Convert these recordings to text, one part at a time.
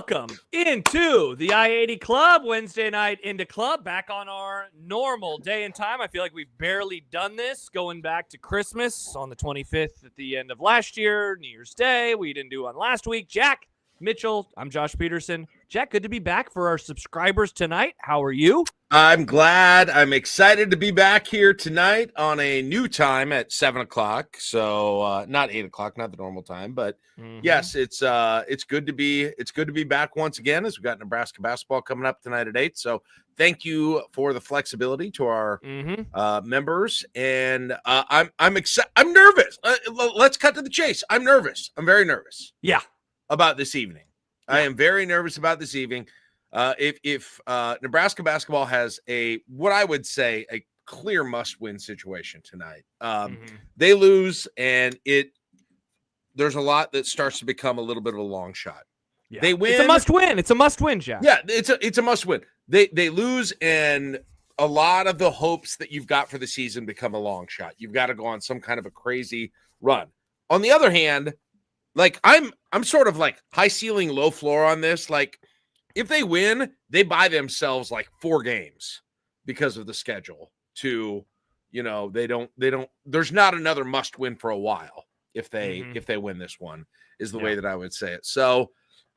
Welcome into the I-80 Club, Wednesday night into club, back on our normal day and time. I feel like we've barely done this going back to Christmas on the 25th at the end of last year, New Year's Day. We didn't do one last week. Jack Mitchell, I'm Josh Peterson. Jack, good to be back for our subscribers tonight. How are you? I'm glad. I'm excited to be back here tonight on a new time at 7 o'clock. So not 8 o'clock, not the normal time, but yes, it's good to be back once again as we've got Nebraska basketball coming up tonight at 8. So thank you for the flexibility to our members. And I'm excited. I'm nervous. Let's cut to the chase. I'm nervous. I'm very nervous. Yeah. About this evening. Yeah. I am very nervous about this evening. If Nebraska basketball has what I would say a clear must-win situation tonight, they lose, and there's a lot that starts to become a little bit of a long shot. Yeah. They win. It's a must-win. It's a must-win, Jack. Yeah, it's a must-win. They lose, and a lot of the hopes that you've got for the season become a long shot. You've got to go on some kind of a crazy run. On the other hand, like I'm sort of like high ceiling, low floor on this. Like if they win, they buy themselves like 4 games because of the schedule to, they don't, there's not another must win for a while if they win this one is the way that I would say it. So,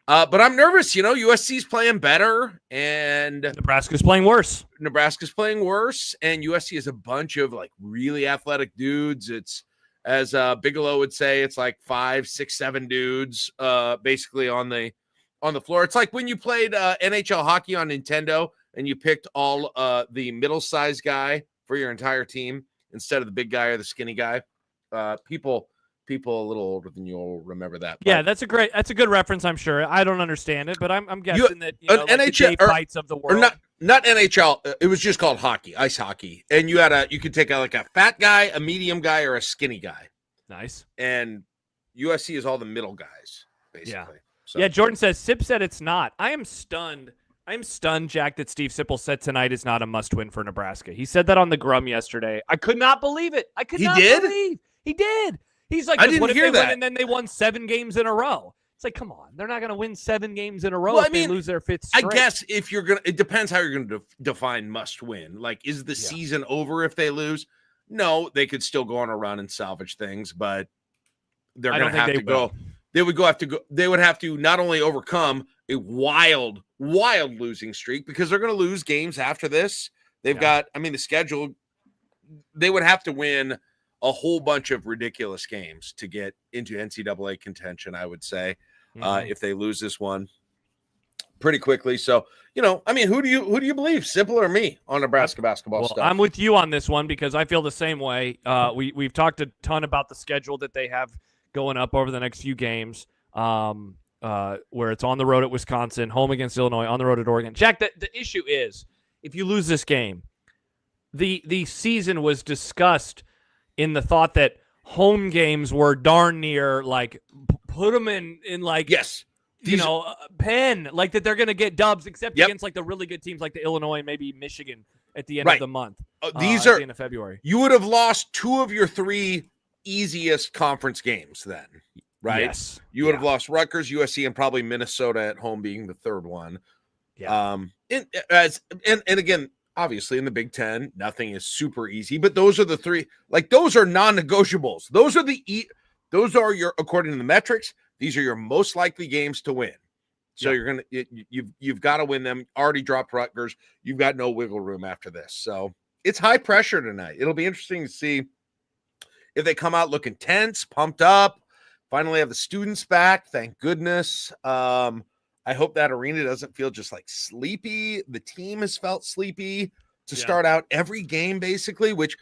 but I'm nervous, USC's playing better and Nebraska's playing worse. And USC is a bunch of like really athletic dudes. It's, as Bigelow would say, it's like 5, 6, 7 dudes basically on the floor. It's like when you played NHL hockey on Nintendo and you picked all the middle-sized guy for your entire team instead of the big guy or the skinny guy. People a little older than you will remember that. But yeah, that's a good reference, I'm sure. I don't understand it, but I'm guessing that like NHL, the fights of the world. Or not NHL. It was just called hockey, ice hockey. And you could take like a fat guy, a medium guy, or a skinny guy. Nice. And USC is all the middle guys, basically. Yeah. So. Yeah, Jordan says, Sip said it's not. I am stunned, Jack, that Steve Sipple said tonight is not a must-win for Nebraska. He said that on the Grum yesterday. I could not believe it. He did. He's like, I didn't what if hear they that. win and then they won 7 games in a row? It's like, come on. They're not going to win 7 games in a row if they lose their 5th straight. I guess if you're going to – it depends how you're going to define must-win. Like, is the season over if they lose? No, they could still go on a run and salvage things, but they're going to have to go – They would have to not only overcome a wild losing streak because they're going to lose games after this. They've got, the schedule, they would have to win a whole bunch of ridiculous games to get into NCAA contention, I would say, if they lose this one pretty quickly. So, who do you believe, Simple or me, on Nebraska basketball stuff? I'm with you on this one because I feel the same way. We've talked a ton about the schedule that they have going up over the next few games, where it's on the road at Wisconsin, home against Illinois, on the road at Oregon. Jack, the issue is, if you lose this game, the season was discussed in the thought that home games were darn near, like, put them in like, yes, pen, like that they're going to get dubs, except against like the really good teams like the Illinois and maybe Michigan at the end of the month. These are at the end of February. You would have lost 2 of your 3 easiest conference games then, right? Yes. You would have lost Rutgers, USC, and probably Minnesota at home being the 3rd one. Yeah. And again, obviously in the Big Ten, nothing is super easy, but those are the 3, like those are non-negotiables. Those are your, according to the metrics, these are your most likely games to win. So you've got to win them. Already dropped Rutgers. You've got no wiggle room after this. So it's high pressure tonight. It'll be interesting to see if they come out looking tense, pumped up, finally have the students back. Thank goodness. I hope that arena doesn't feel just like sleepy. The team has felt sleepy to start out every game, basically, which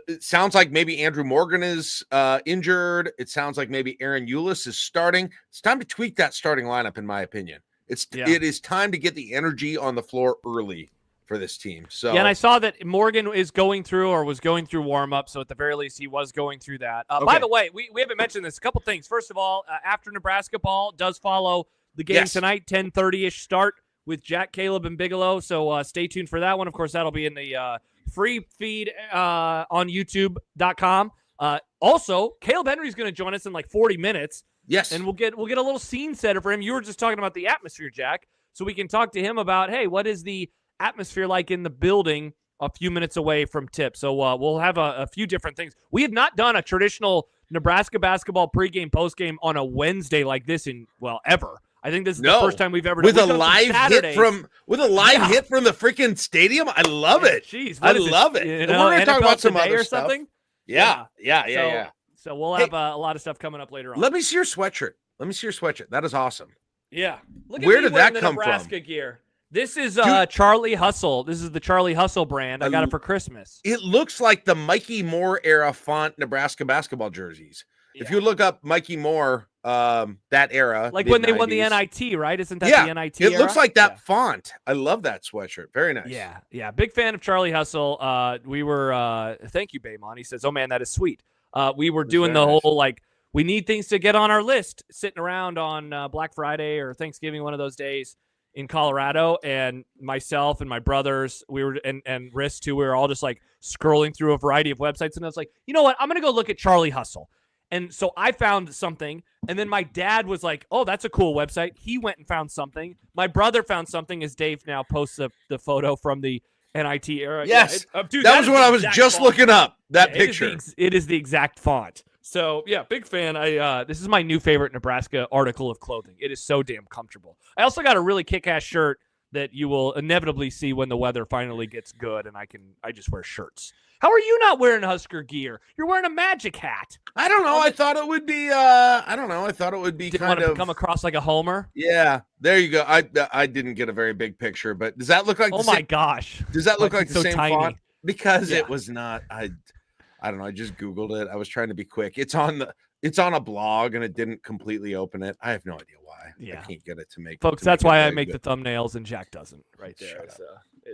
it sounds like maybe Andrew Morgan is injured. It sounds like maybe Aaron Eulis is starting. It's time to tweak that starting lineup, in my opinion. It is time to get the energy on the floor early for this team. So and I saw that Morgan is going through or was going through warm-up, so at the very least he was going through that. By the way, we haven't mentioned this. A couple things. First of all, after Nebraska ball does follow the game tonight, 10:30-ish start with Jack, Kaleb, and Bigelow, so stay tuned for that one. Of course, that'll be in the free feed on YouTube.com. Also, Kaleb Henry is going to join us in like 40 minutes. Yes. And we'll get a little scene setter for him. You were just talking about the atmosphere, Jack, so we can talk to him about, hey, what is the atmosphere like in the building a few minutes away from tip? So we'll have a few different things. We have not done a traditional Nebraska basketball pregame, postgame on a Wednesday like this ever. I think this is the first time we've ever done with a live hit from hit from the freaking stadium. I love it. Jeez, I love it. You And know, we're going to talk about some Today other or stuff. something. Yeah. So we'll have a lot of stuff coming up later on. Let me see your sweatshirt. That is awesome. Yeah. Look at Where me did wearing that the come Nebraska from? gear. This is Charlie Hustle. This is the Charlie Hustle brand. I got it for Christmas. It looks like the Mikey Moore era font Nebraska basketball jerseys. Yeah. If you look up Mikey Moore, that era, like when they won the NIT, right? Isn't that the NIT it era? looks like that font. I love that sweatshirt. Very nice. Yeah. Big fan of Charlie Hustle. We were, thank you, Baymon. He says, oh man, that is sweet. We were doing the whole, we need things to get on our list, sitting around on Black Friday or Thanksgiving, one of those days in Colorado, and myself and my brothers, we were, and Riss too, we were all just scrolling through a variety of websites, and I was like, you know what? I'm going to go look at Charlie Hustle. And so I found something, and then my dad was like, oh, that's a cool website. He went and found something. My brother found something, as Dave now posts the photo from the NIT era. Yes. Dude, that was what I was just looking up, that picture. It is the exact font. So, yeah, big fan. This is my new favorite Nebraska article of clothing. It is so damn comfortable. I also got a really kick-ass shirt that you will inevitably see when the weather finally gets good, and I just wear shirts. How are you not wearing Husker gear? You're wearing a Magic hat. I don't know. I thought it would be. I don't know. I thought it would be kind of come across like a homer. Yeah, there you go. I didn't get a very big picture, but does that look like? Oh my gosh! Does that look like the same tiny font? Because it was not. I don't know. I just Googled it. I was trying to be quick. It's on a blog, and it didn't completely open it. I have no idea why. Yeah. I can't get it to make. Folks, that's why I make the thumbnails, and Jack doesn't. Right there.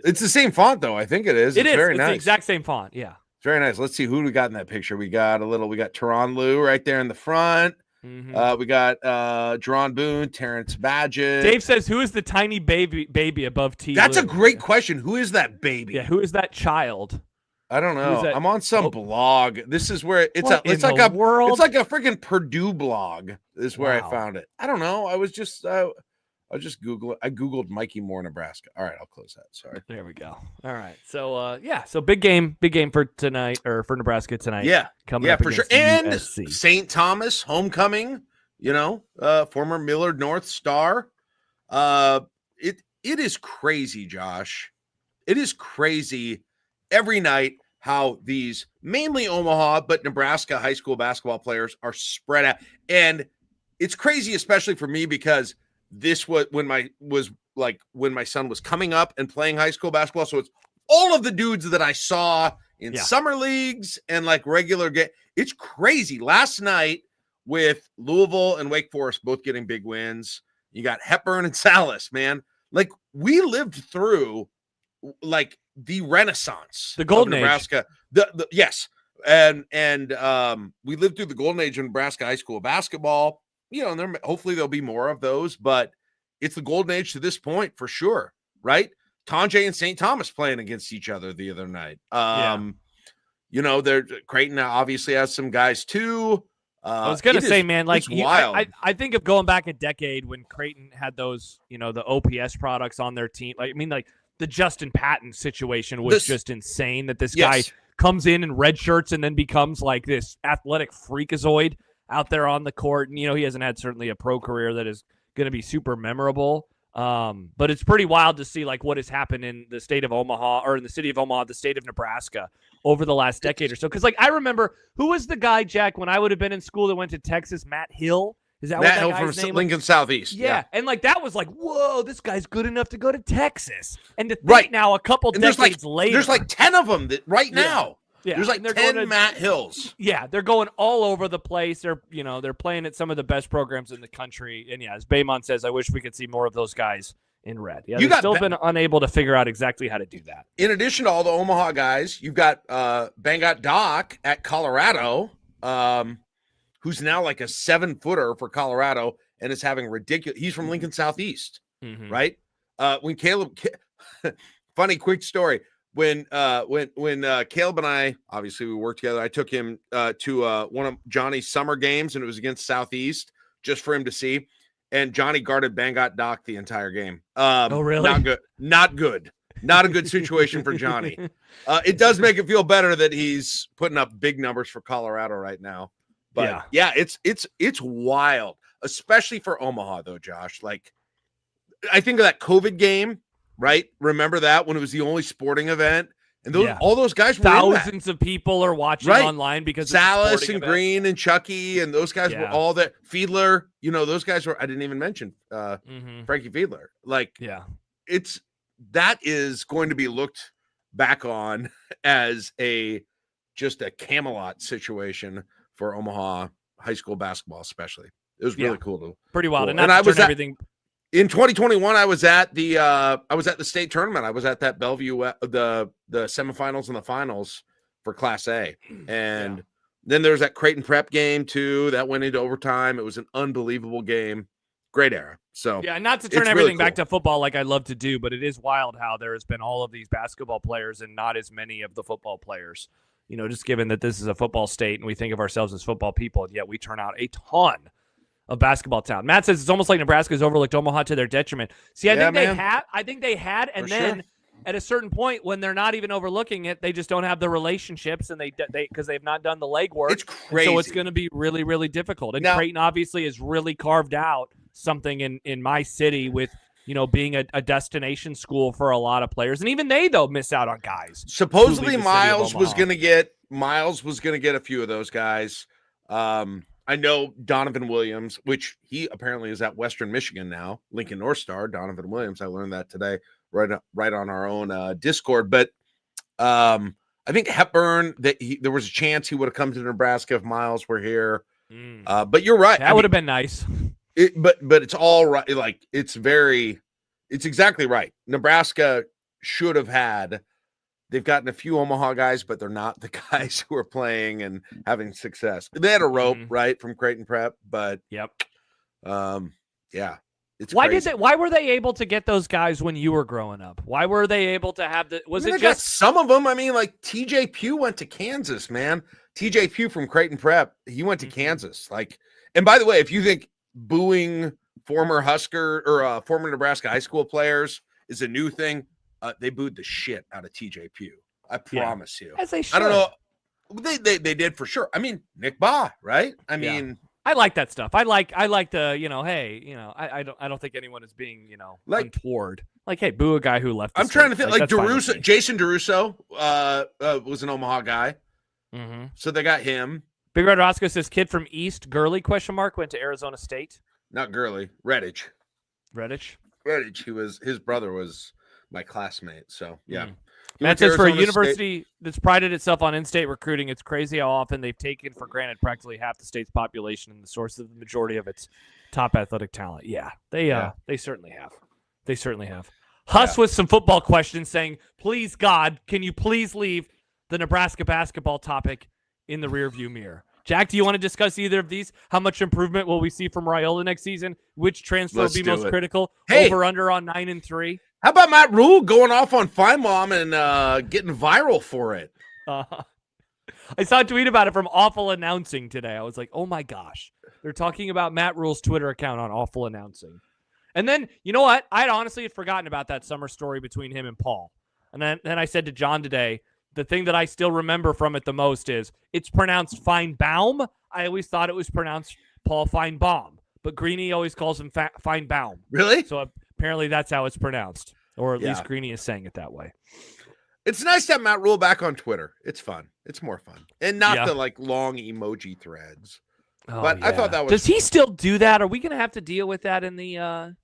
It's the same font, though. I think it is. It's very nice. The exact same font. Yeah. Very nice. Let's see who we got in that picture. We got Teron Lou right there in the front. Mm-hmm. We got Jerron Boone, Terrence Badgett. Dave says, who is the tiny baby above T? That's a great question. Who is that baby? Yeah, who is that child? I don't know. I'm on some blog. This is where it's like a freaking Purdue blog. This is where I found it. I don't know. I just Googled Mikey Moore, Nebraska. All right, I'll close that. Sorry. There we go. All right. So so big game for tonight, or for Nebraska tonight. Yeah. Coming up for sure. And USC. St. Thomas homecoming, former Millard North star. It is crazy, Josh. It is crazy every night how these mainly Omaha but Nebraska high school basketball players are spread out. And it's crazy, especially for me, because this was when my son was coming up and playing high school basketball. So it's all of the dudes that I saw in summer leagues and regular game. It's crazy. Last night with Louisville and Wake Forest both getting big wins, you got Hepburn and Salas, man. We lived through the Renaissance, the golden of Nebraska. Yes. And we lived through the golden age of Nebraska high school basketball. And hopefully there'll be more of those, but it's the golden age to this point for sure, right? Tonje and St. Thomas playing against each other the other night. Creighton obviously has some guys too. I was gonna say, man, it's wild. I think of going back a decade when Creighton had those, the OPS products on their team. The Justin Patton situation was just insane. That this guy comes in red shirts and then becomes this athletic freakazoid out there on the court. And, he hasn't had certainly a pro career that is going to be super memorable. But it's pretty wild to see what has happened in the state of Omaha, or in the city of Omaha, the state of Nebraska, over the last decade or so. Because I remember, who was the guy, Jack, when I would have been in school that went to Texas? Matt Hill. Is that Matt what that Hill guy's from name Lincoln was? Southeast? Yeah. And that was whoa, this guy's good enough to go to Texas. And to think now, a couple decades later, there's 10 of them that now. Yeah. There's 10 Matt Hills. Yeah, they're going all over the place. They're they're playing at some of the best programs in the country. And as Baymon says, I wish we could see more of those guys in red. Yeah, they've still been unable to figure out exactly how to do that. In addition to all the Omaha guys, you've got Bangat Doc at Colorado, who's now a 7-footer for Colorado and is having ridiculous. He's from Lincoln Southeast, right? When Kaleb, funny quick story. When Kaleb and I, obviously we worked together, I took him to one of Johnny's summer games, and it was against Southeast. just for him to see. And Johnny guarded Bangot Doc the entire game. Oh, really? Not good. Not good. Not a good situation for Johnny. It does make it feel better that he's putting up big numbers for Colorado right now. But yeah, it's wild, especially for Omaha though, Josh. Like, I think of that COVID game, right? Remember that when it was the only sporting event, and all those guys were thousands of people are watching online because Salas and Green and Chucky and those guys were all there. Fiedler, those guys were. I didn't even mention Frankie Fiedler. Like, that is going to be looked back on as just a Camelot situation for Omaha high school basketball, especially. It was really cool. Pretty wild. Cool. And I was everything. In 2021, I was at the state tournament. I was at that Bellevue, the semifinals and the finals for Class A. And then there was that Creighton Prep game too that went into overtime. It was an unbelievable game. Great era. So not to turn everything back to football like I love to do, but it is wild how there has been all of these basketball players and not as many of the football players. Just given that this is a football state and we think of ourselves as football people, and yet we turn out a ton of basketball talent. Matt says it's almost like Nebraska's overlooked Omaha to their detriment. See, I think they had, and then at a certain point when they're not even overlooking it, they just don't have the relationships, and they because they've not done the legwork. It's crazy. So it's going to be really, really difficult. And Creighton obviously has really carved out something in my city with being a destination school for a lot of players, and even they though miss out on guys. Supposedly Miles was going to get a few of those guys. I know Donovan Williams, which he apparently is at Western Michigan now, Lincoln North Star. Donovan Williams, I learned that today, right on our own Discord. But I think Hepburn, there was a chance he would have come to Nebraska if Miles were here. But you're right. That would have been nice. But it's all right. Like, it's exactly right. Nebraska should have had. They've gotten a few Omaha guys, but they're not the guys who are playing and having success. They had a rope, right, from Creighton Prep, but it's why were they able to get those guys when you were growing up? Why were they able to have some of them? I mean, like TJ Pugh went to Kansas, man. TJ Pugh from Creighton Prep, he went to Kansas. Like, and by the way, if you think booing former Husker or former Nebraska high school players is a new thing, they booed the shit out of TJ Pugh. I promise you. As they should. I don't know. They did for sure. I mean, Nick Baugh, right? I mean, I like that stuff. I like the, I don't think anyone is being, untoward. Like, hey, boo a guy who left. I'm trying to think like DeRusso, Jason DeRusso was an Omaha guy. So they got him. Big Red Roscoe says kid from East Gurley ? Went to Arizona State. Not Gurley, Redditch. His brother was my classmate. So Matt says for a university that's prided itself on in-state recruiting, it's crazy how often they've taken for granted practically half the state's population and the source of the majority of its top athletic talent. They certainly have. They certainly have. Huss with some football questions saying, please God, can you please leave the Nebraska basketball topic in the rearview mirror? Jack, do you want to discuss either of these? How much improvement will we see from Raiola next season? Which transfer will be most critical? Over under on 9-3. How about Matt Rule going off on Feinbaum and getting viral for it? I saw a tweet about it from Awful Announcing today. I was like, oh my gosh. They're talking about Matt Rule's Twitter account on Awful Announcing. And then, you know what? I'd honestly had forgotten about that summer story between him and Paul. And then I said to John today, the thing that I still remember from it the most is it's pronounced Feinbaum. I always thought it was pronounced Paul Feinbaum, but Greeny always calls him Feinbaum. Really? So apparently that's how it's pronounced, or at least Greeny is saying it that way. It's nice to have Matt Rule back on Twitter. It's fun. It's more fun. And not the long emoji threads. But I thought that was Does he still do that? Are we going to have to deal with that in the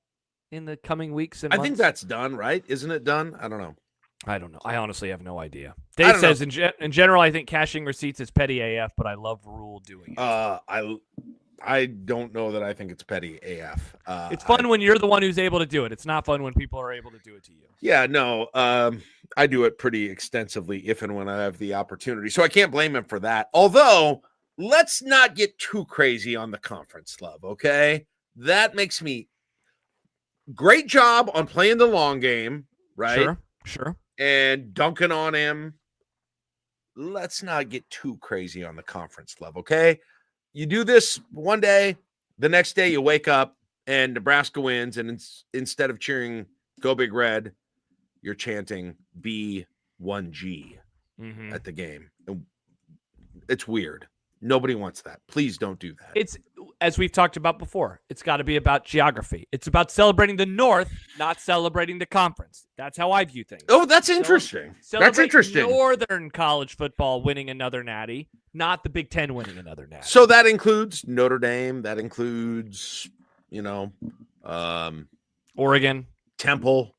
coming weeks and months? I think that's done, right? Isn't it done? I don't know. I honestly have no idea. Dave says, in general, I think cashing receipts is petty AF, but I love Rule doing it. I don't know that I think it's petty AF. It's fun when you're the one who's able to do it. It's not fun when people are able to do it to you. Yeah, no. I do it pretty extensively if and when I have the opportunity. So I can't blame him for that. Although, let's not get too crazy on the conference love, okay? That makes me great job on playing the long game, right? Sure. And dunking on him. Let's not get too crazy on the conference love, okay? You do this one day, the next day you wake up and Nebraska wins, and instead of cheering "Go Big Red," you're chanting "B1G" at the game. It's weird. Nobody wants that. Please don't do that. It's, as we've talked about before, it's got to be about geography. It's about celebrating the North, not celebrating the conference. That's how I view things. Oh, that's interesting. That's interesting. Northern college football winning another natty, not the Big Ten winning another natty. So that includes Notre Dame. That includes, Oregon, Temple.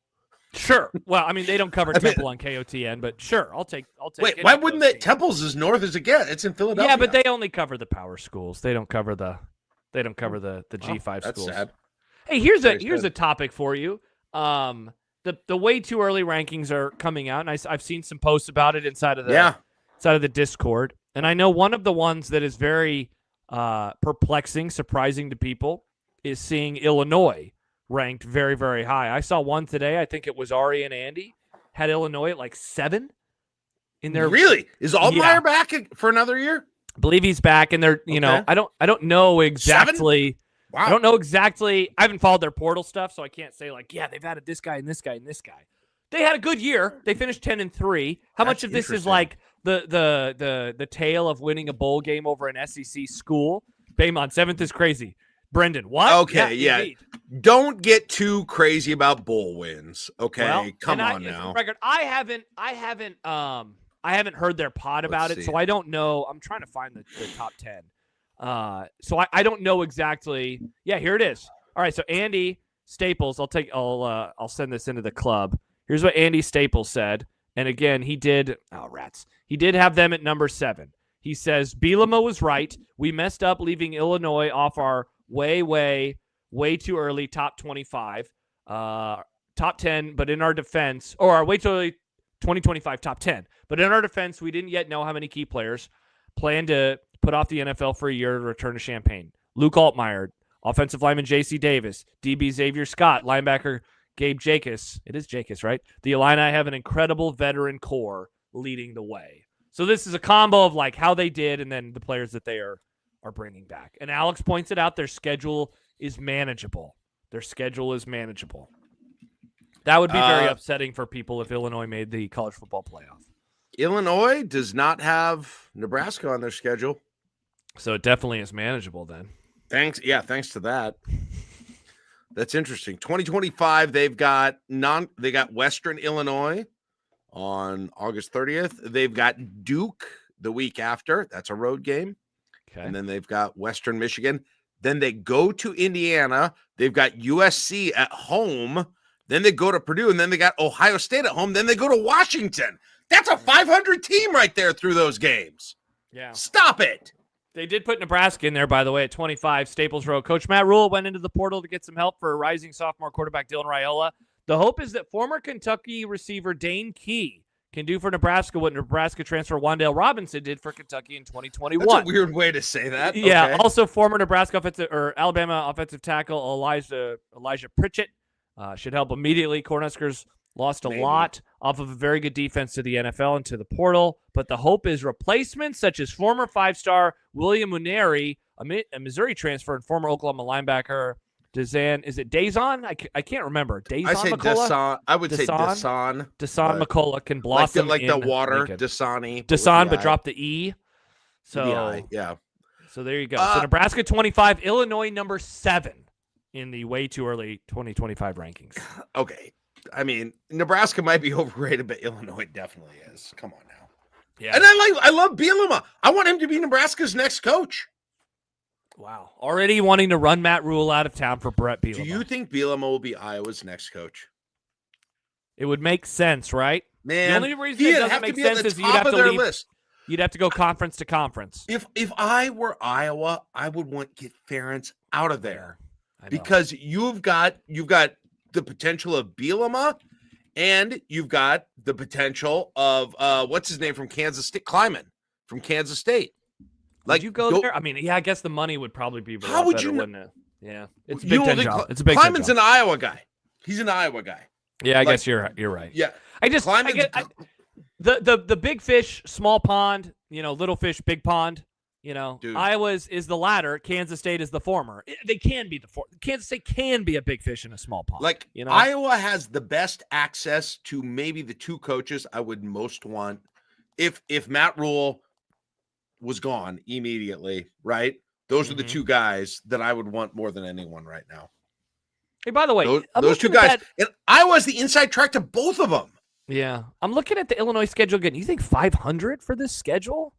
Sure. Well, I mean, they don't cover Temple on KOTN, but sure, I'll take. Wait, why wouldn't they? Temple's as north as it gets. It's in Philadelphia. Yeah, but they only cover the power schools. They don't cover the G5 that's schools. Sad. Hey, here's a topic for you. The way too early rankings are coming out, and I've seen some posts about it inside of the Discord. And I know one of the ones that is very perplexing, surprising to people is seeing Illinois ranked very, very high. I saw one today. I think it was Ari and Andy had Illinois at like 7 in their. Really? Is Altmaier back for another year? I believe he's back, and they're I don't know exactly. 7? Wow. I don't know exactly. I haven't followed their portal stuff, so I can't say they've added this guy and this guy and this guy. They had a good year. They finished 10-3. How much of this is like the tale of winning a bowl game over an SEC school? Baymont 7th is crazy. Brendan, what? Okay, yeah. Don't get too crazy about bowl wins. Okay, well, come on now. Record, I haven't heard their pod about it, so I don't know. I'm trying to find the top 10. So I don't know exactly. Yeah, here it is. All right, so Andy Staples, I'll send this into the club. Here's what Andy Staples said, and again, he did have them at number 7. He says Bielema was right. We messed up leaving Illinois off our way too early top 25, top 10, but in our defense, or our way too early 2025 top 10. But in our defense, we didn't yet know how many key players plan to put off the NFL for a year to return to Champaign. Luke Altmaier, offensive lineman J.C. Davis, DB Xavier Scott, linebacker Gabe Jacobs. It is Jacobs, right? The Illini have an incredible veteran core leading the way. So this is a combo of like how they did and then the players that they are bringing back. And Alex points it out, their schedule is manageable. That would be very upsetting for people if Illinois made the college football playoff. Illinois does not have Nebraska on their schedule. So it definitely is manageable then. Thanks to that. That's interesting. 2025, they got Western Illinois on August 30th. They've got Duke the week after. That's a road game. Okay. And then they've got Western Michigan. Then they go to Indiana. They've got USC at home. Then they go to Purdue, and then they got Ohio State at home. Then they go to Washington. That's a 500 team right there through those games. Yeah. Stop it. They did put Nebraska in there, by the way, at 25, Staples Road. Coach Matt Rule went into the portal to get some help for rising sophomore quarterback Dylan Raiola. The hope is that former Kentucky receiver Dane Key can do for Nebraska what Nebraska transfer Wan'Dale Robinson did for Kentucky in 2021. That's a weird way to say that. Yeah. Okay. Also, former Alabama offensive tackle Elijah Pritchett should help immediately. Cornhuskers lost a lot off of a very good defense to the NFL and to the portal, but the hope is replacements such as former 5-star William Muneri, a Missouri transfer, and former Oklahoma linebacker Dazan. Is it Dazon? I can't remember. Dazon I say McCullough? Dasan. I would say Dasan. Dasan McCullough can blossom like the in water. Lincoln. Dasani. Dasan, but drop the E. So yeah. So there you go. So Nebraska 25, Illinois number 7 in the way too early 2025 rankings. Okay. I mean, Nebraska might be overrated, but Illinois definitely is. Come on now. Yeah. And I love Bielema. I want him to be Nebraska's next coach. Wow. Already wanting to run Matt Rule out of town for Brett Bielema. Do you think Bielema will be Iowa's next coach? It would make sense, right? Man, the only reason it doesn't make sense is you'd have to leave. List. You'd have to go conference to conference. If I were Iowa, I would want Get Ferentz out of there because you've got the potential of Bielema, and you've got the potential of what's his name from Kansas State, Kleiman from Kansas State. Like, you go there? I mean, yeah, I guess the money would probably be. How would you? Wouldn't it? Yeah, it's a Big Ten job. It's a Big Ten job. Kleiman's an Iowa guy. He's an Iowa guy. Yeah, I guess you're right. Yeah, the big fish, small pond. Little fish, big pond. You know, Dude. Iowa is the latter. Kansas State is the former. They can be the former. Kansas State can be a big fish in a small pond. Like, you know, Iowa has the best access to maybe the two coaches I would most want if Matt Rule was gone immediately, right? Those are the two guys that I would want more than anyone right now. Hey, by the way, those two guys. And Iowa's the inside track to both of them. Yeah. I'm looking at the Illinois schedule again. You think 500 for this schedule?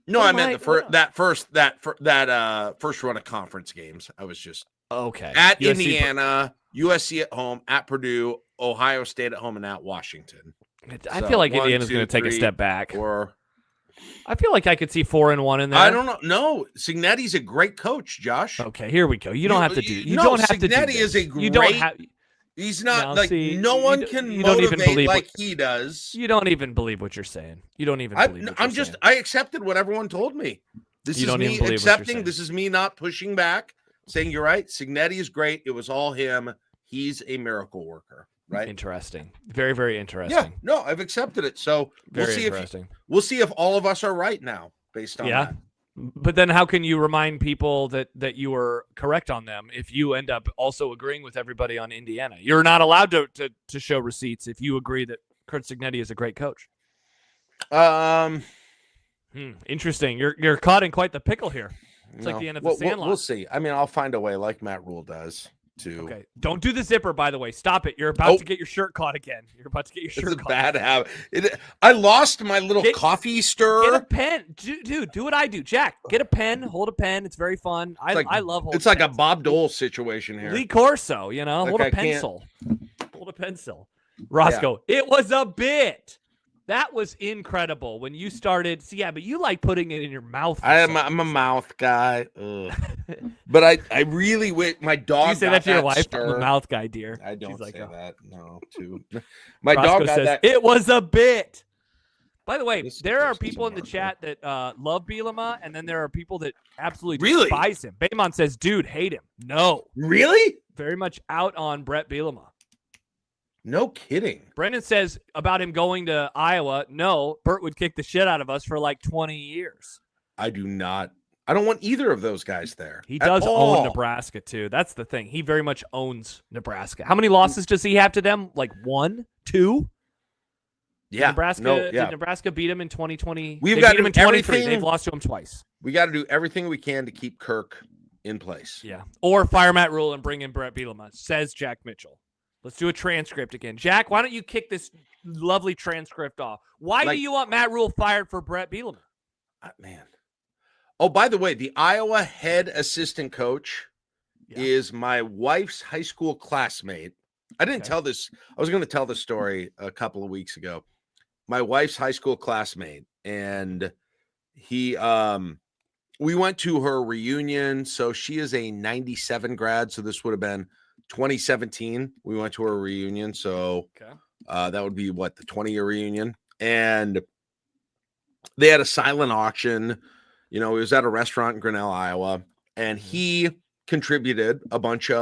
No, I meant that first run of conference games. I was just okay. At USC, Indiana, USC at home, at Purdue, Ohio State at home, and at Washington. I feel like Indiana's going to take a step back. I feel like I could see 4-1 in there. I don't know. No, Cignetti's a great coach, Josh. Okay, here we go. You don't have to do. You don't have to do. Cignetti is a great. You don't have. He's not no one can motivate like he does. You don't even believe what you're saying. You don't even believe what you're saying. I accepted what everyone told me. This is me accepting. This is me not pushing back, saying you're right. Cignetti is great. It was all him. He's a miracle worker, right? Interesting. Very, very interesting. Yeah, no, I've accepted it. So we'll see if all of us are right now based on that. But then how can you remind people that you were correct on them if you end up also agreeing with everybody on Indiana? You're not allowed to show receipts if you agree that Curt Cignetti is a great coach. Interesting. You're caught in quite the pickle here. It's like the end of the Sandlot. We'll see. I mean, I'll find a way like Matt Rule does. Okay. Don't do the zipper, by the way. Stop it. You're about to get your shirt caught again. You're about to get your shirt caught. It's a bad habit. I lost my little coffee stirrer. Get a pen. Dude, do what I do. Jack, get a pen. Hold a pen. It's very fun. I love holding It's like pens. A Bob Dole situation here. Lee Corso, hold a pencil. Hold a pencil. Roscoe, It was a bit. That was incredible when you started. But you like putting it in your mouth. I'm a mouth guy. But I really wish my dog. Do you say that to your wife? I'm a mouth guy, dear. I don't say that. No, too. My Roscoe dog says that. It was a bit. By the way, there are people in the chat that love Bielema, and then there are people that absolutely despise him. Baymon says, dude, hate him. No. Really? Very much out on Brett Bielema. No kidding. Brendan says about him going to Iowa, no, Bert would kick the shit out of us for like 20 years. I do not. I don't want either of those guys there. He does own Nebraska, too. That's the thing. He very much owns Nebraska. How many losses does he have to them? Like 1, 2? Yeah. Did Nebraska beat him in 2020? We've got him in 23. They've lost to him twice. We got to do everything we can to keep Kirk in place. Yeah. Or fire Matt Rule and bring in Brett Bielema, says Jack Mitchell. Let's do a transcript again. Jack, why don't you kick this lovely transcript off? Why do you want Matt Rule fired for Brett Bielema? Man. Oh, by the way, the Iowa head assistant coach is my wife's high school classmate. I didn't tell this. I was going to tell this story a couple of weeks ago. My wife's high school classmate, and we went to her reunion. So she is a 97 grad. So this would have been 2017. We went to her reunion. So that would be the 20-year reunion. And they had a silent auction. He was at a restaurant in Grinnell, Iowa, and he contributed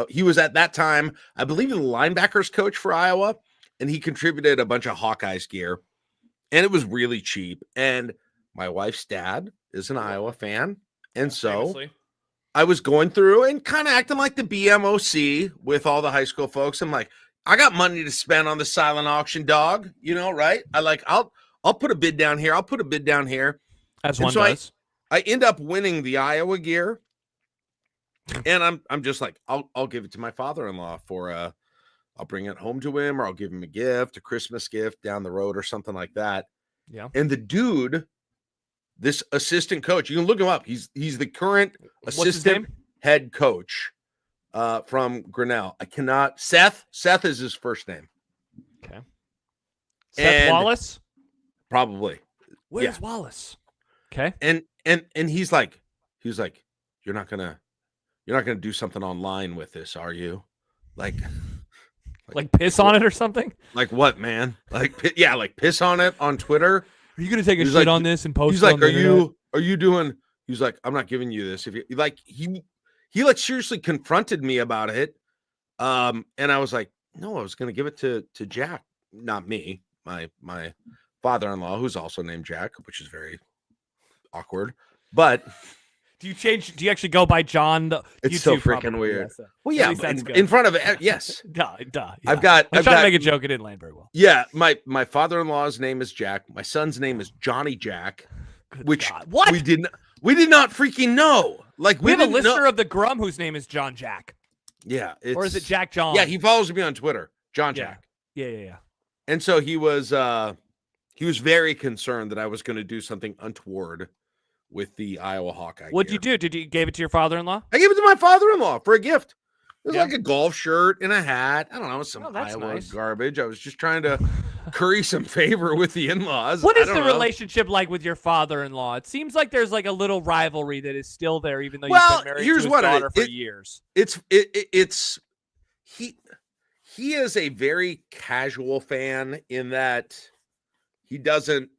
he was at that time, I believe, the linebackers coach for Iowa, and he contributed a bunch of Hawkeyes gear, and it was really cheap. And my wife's dad is an Iowa fan. And so I was going through and kind of acting like the BMOC with all the high school folks. I'm like, I got money to spend on the silent auction, dog, right? I'll put a bid down here. I'll put a bid down here. As one does. I end up winning the Iowa gear, and I'm just like, I'll give it to my father-in-law I'll bring it home to him, or I'll give him a gift, a Christmas gift down the road or something like that. Yeah. And the dude, this assistant coach, you can look him up. He's the current assistant head coach from Grinnell. Seth is his first name. Okay. Seth Wallace? Probably. Where's Wallace? Okay. And he's like, you're not gonna do something online with this, are you? Like piss on it or something? Like what, man? Like piss on it on Twitter. Are you gonna take a shit on this and post? He's like, are you doing? He's like, I'm not giving you this. If you like, he seriously confronted me about it. And I was like, no, I was gonna give it to Jack, not me, my father-in-law, who's also named Jack, which is very awkward. But do you actually go by John? It's so freaking weird. Well, yeah, in front of it, yes. Duh. Yeah. I'm trying to make a joke. It didn't land very well. Yeah, my father-in-law's name is Jack. My son's name is Johnny Jack, which what we did not freaking know. Like we have a listener of the Grum whose name is John Jack. Yeah, or is it Jack John? Yeah, he follows me on Twitter, John Jack. Yeah. And so he was very concerned that I was going to do something untoward with the Iowa Hawkeye. What'd you do? Did you give it to your father-in-law? I gave it to my father-in-law for a gift. It was like a golf shirt and a hat. I don't know, some Iowa garbage. I was just trying to curry some favor with the in-laws. What is the relationship like with your father-in-law? It seems like there's like a little rivalry that is still there, even though you've been married to his daughter for years. He is a very casual fan in that he doesn't.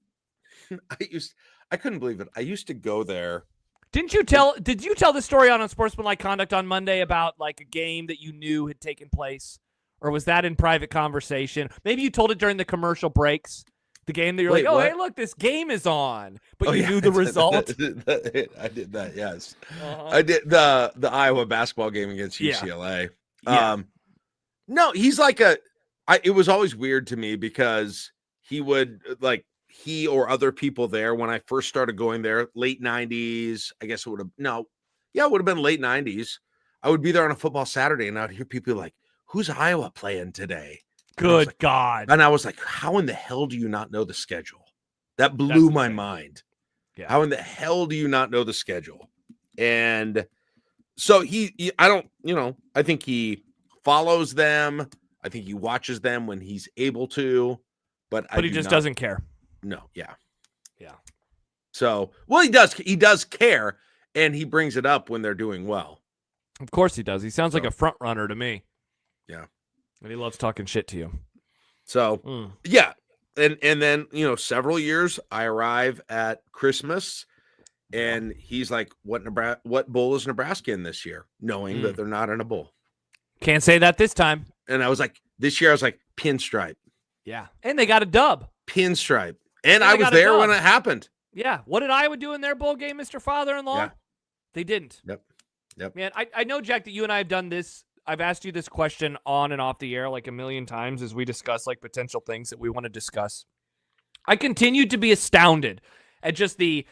I couldn't believe it. I used to go there. Did you tell the story on Unsportsmanlike Conduct on Monday about like a game that you knew had taken place? Or was that in private conversation? Maybe you told it during the commercial breaks. The game that you're like, hey, look, this game is on. But you knew the result. I did that, yes. I did the Iowa basketball game against UCLA. Yeah. No, he's like it was always weird to me because he would he or other people there when I first started going there, late 90s, I guess it would have been late 90s. I would be there on a football Saturday and I'd hear people like, who's Iowa playing today? Good God. And I was like, how in the hell do you not know the schedule? That blew my mind. Yeah. How in the hell do you not know the schedule? And so I think he follows them. I think he watches them when he's able to, but he just doesn't care. No. Yeah. Yeah. So, well, he does care, and he brings it up when they're doing well. Of course he does. He sounds like a front runner to me. Yeah. And he loves talking shit to you. So, yeah. And then, several years I arrive at Christmas and he's like, what bowl is Nebraska in this year? Knowing that they're not in a bowl. Can't say that this time. And I was like, this year I was like, pinstripe. Yeah. And they got a dub. Pinstripe. And I was there when it happened. Yeah. What did Iowa do in their bowl game, Mr. Father-in-law? Yeah. They didn't. Yep. Man, I know, Jack, that you and I have done this. I've asked you this question on and off the air like a million times as we discuss like potential things that we want to discuss. I continue to be astounded at just the